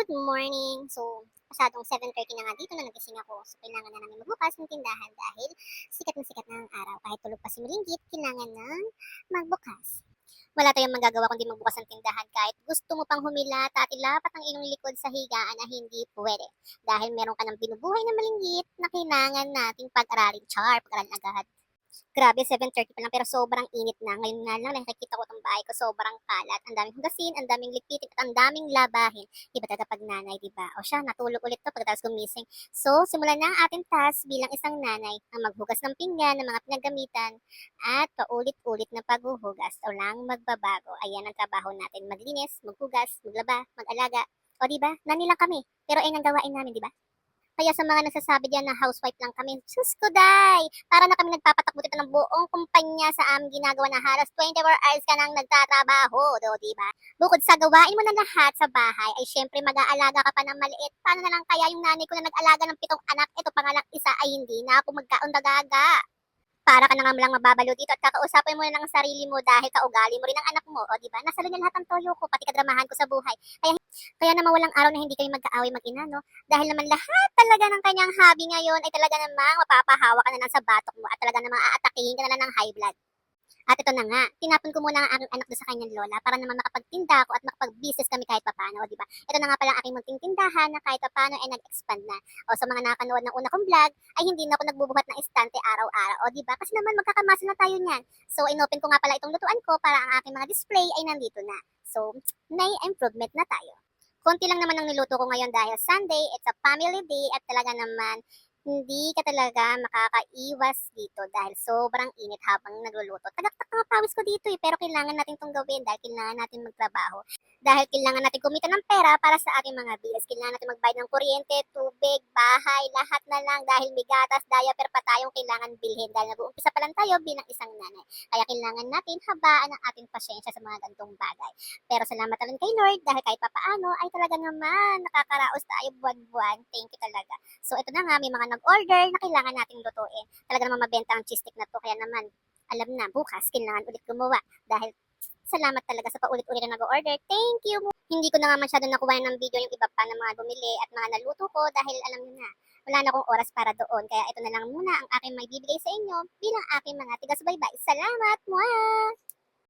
Good morning! So, masyadong 7:30 na nga dito na nagising ako. So, kailangan na namin magbukas ng tindahan dahil sikat na sikat na ang araw. Kahit tulog pa si Mulinggit, kailangan nang magbukas. Wala tayong magagawa kundi magbukas ng tindahan kahit gusto mo pang humilata at ilapat ang iyong likod sa higaan na hindi pwede. Dahil meron ka ng binubuhay na malinggit na kailangan nating pag-aralin. Pag-aralin agad. Grabe, 7:30 pa lang pero sobrang init na. Ngayon nga lang nakikita ko tong bahay ko, sobrang kalat. Ang daming hugasin, ang daming lipitin, at ang daming labahin. Iba talaga pag nanay, di ba? O siya, natulog ulit to pagkatapos gumising. So, simulan na ang ating task bilang isang nanay ang maghugas ng pinggan, ng mga pinagamitan, at paulit-ulit na paghuhugas. O lang magbabago. Ayan ang trabaho natin. Maglinis, maghugas, maglaba, mag-alaga. O di ba? Nani lang kami. Pero ay ang gawain namin, di ba? Kaya sa mga nagsasabi diyan na housewife lang kami, sus ko day! Para na kami nagpapatakbo dito ng buong kumpanya sa aming ginagawa na halos 24 hours ka nang nagtatrabaho, do, di ba? Bukod sa gawain mo na lahat sa bahay, ay syempre mag-aalaga ka pa ng maliit. Paano na lang kaya yung nanay ko na nag-alaga ng 7 anak, ito pa nga lang isa ay hindi na ako magkaundagaga. Para ka na nga lang mababalo dito at kakausapin mo na ng sarili mo dahil kaugali mo rin ang anak mo, o di ba? Nasa na lahat ng toyo ko, pati kadramahan ko sa buhay. Kaya naman walang araw na hindi kayo mag-aaway mag-ina, no? Dahil naman lahat talaga ng kanyang hobby ngayon ay talaga namang mapapahawa ka na lang sa batok mo at talaga namang aatakihin ka na lang ng high blood. At ito na nga, tinapon ko muna ang aking anak doon sa kanyang lola para naman makapagtinda ako at makapag-business kami kahit papano, di ba? Ito na nga pala ang aking munting tindahan na kahit papano ay nag-expand na. O sa mga nakanood ng una kong vlog, ay hindi na ako nagbubuhat ng estante araw-araw, o di ba? Kasi naman magkakamasa na tayo niyan. So inopen ko nga pala itong lutuan ko para ang aking mga display ay nandito na. So, may improvement na tayo. Konti lang naman ang niluto ko ngayon dahil Sunday, it's a family day at talaga naman hindi ka talaga makakaiwas dito dahil sobrang init habang nagluluto. Tagaktak ang pawis ko dito pero kailangan natin itong gawin dahil kailangan natin magtrabaho. Dahil kailangan natin kumita ng pera para sa ating mga bills. Kailangan natin magbayad ng kuryente, tubig, bahay, lahat na lang dahil may gatas, diaper pa tayong kailangan bilhin dahil nag-uumpisa pa lang tayo bilang isang nanay. Kaya kailangan natin habaan ang ating pasyensya sa mga gantong bagay. Pero salamat na rin kay Lord dahil kahit papaano ay talaga naman nakakaraos tayo buwan-buwan. Thank you talaga. So ito na nga, may mga nag-order na kailangan nating lutuin. Talaga naman mabenta ang cheese stick na to. Kaya naman, alam na, bukas kailangan ulit gumawa. Dahil salamat talaga sa paulit-ulit na nag-order. Thank you! Hindi ko na nga masyado nakuha ng video yung iba pa na mga bumili at mga naluto ko dahil alam niyo na, wala na akong oras para doon. Kaya ito na lang muna ang aking may bibigay sa inyo bilang aking mga tigas-baybay. Salamat! Mwah!